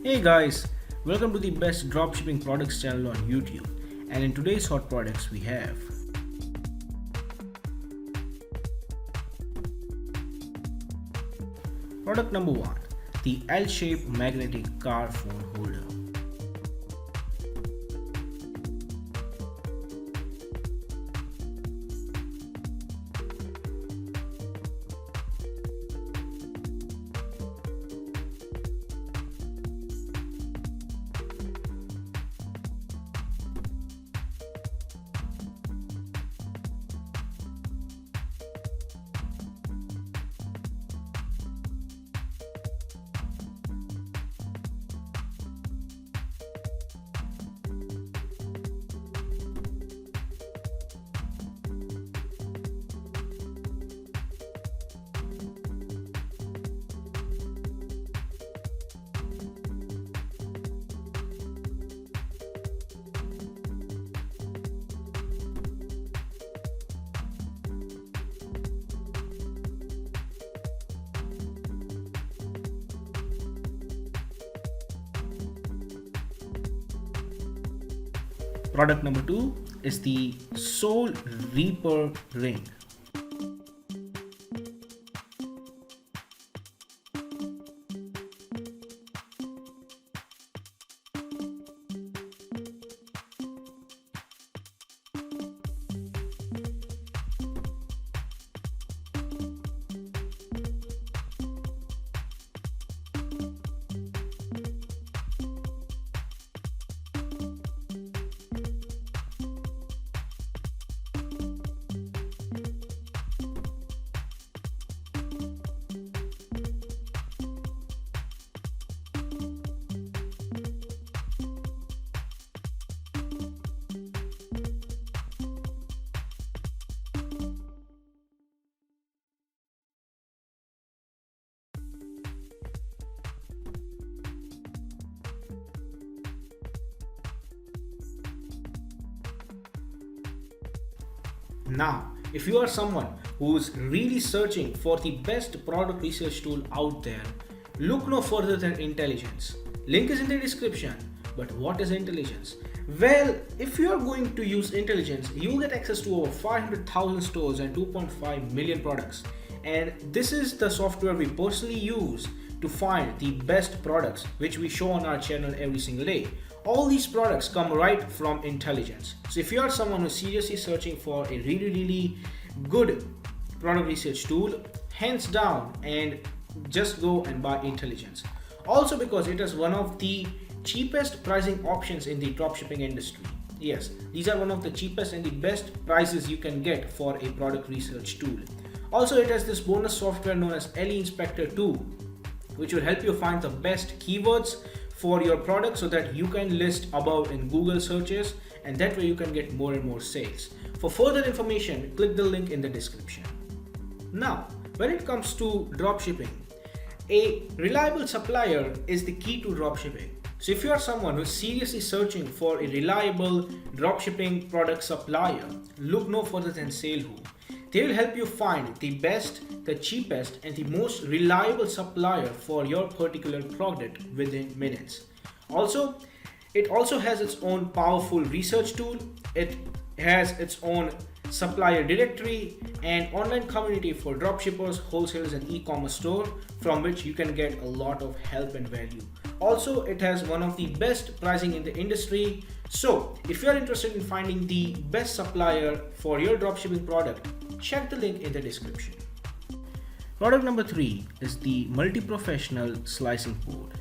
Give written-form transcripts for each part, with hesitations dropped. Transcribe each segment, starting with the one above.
Hey guys, welcome to the best dropshipping products channel on YouTube. And in today's hot products we have product number 1, the L-shaped magnetic car phone holder. Product number 2 is the Soul Reaper ring. Now, if you are someone who's really searching for the best product research tool out there, look no further than Intelligence. Link is in the description. But what is Intelligence? Well, if you are going to use Intelligence, you'll get access to over 500,000 stores and 2.5 million products. And this is the software we personally use to find the best products which we show on our channel every single day. All these products come right from Intelligence. So if you are someone who's seriously searching for a really good product research tool, hands down, and just go and buy Intelligence. Also because it is one of the cheapest pricing options in the dropshipping industry. Yes, these are one of the cheapest and the best prices you can get for a product research tool. Also, it has this bonus software known as LE Inspector 2, which will help you find the best keywords for your product so that you can list above in Google searches, and that way you can get more and more sales. For further information, click the link in the description. Now, when it comes to dropshipping, a reliable supplier is the key to dropshipping. So if you are someone who is seriously searching for a reliable dropshipping product supplier, look no further than SaleWho. They will help you find the best, the cheapest, and the most reliable supplier for your particular product within minutes. It also has its own powerful research tool. It has its own supplier directory and online community for dropshippers, wholesalers, and e-commerce store from which you can get a lot of help and value. Also, it has one of the best pricing in the industry. So if you are interested in finding the best supplier for your dropshipping product, check the link in the description. Product number 3 is the MULTIPROFESSIONal slicing board.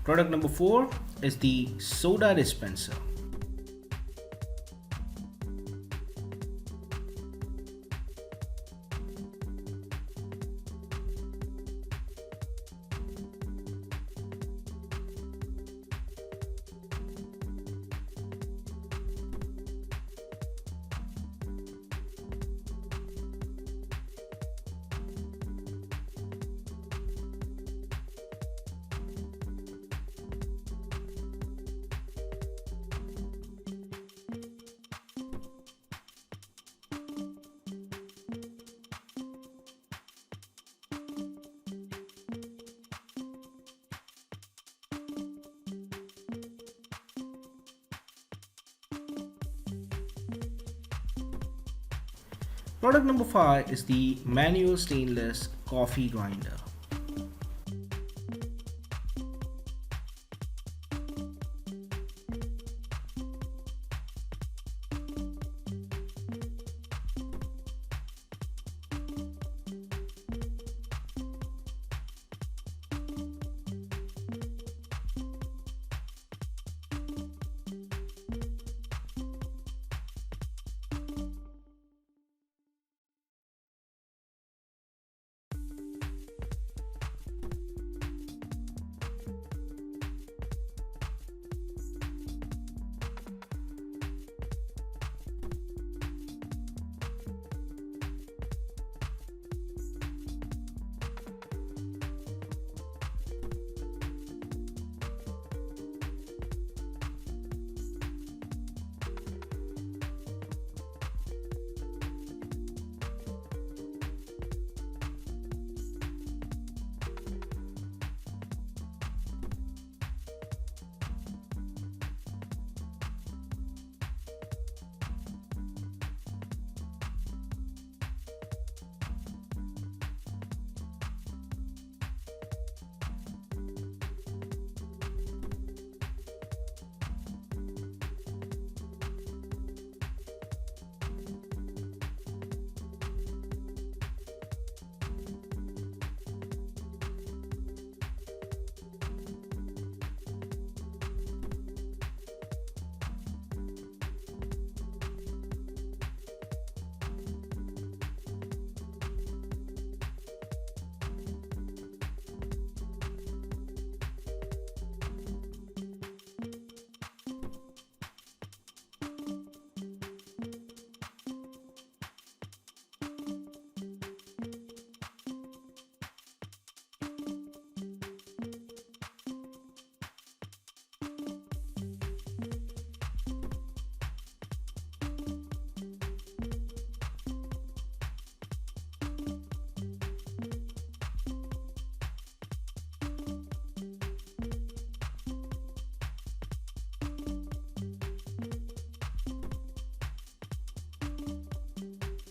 Product number 4 is the soda dispenser. Product number 5 is the manual stainless coffee grinder.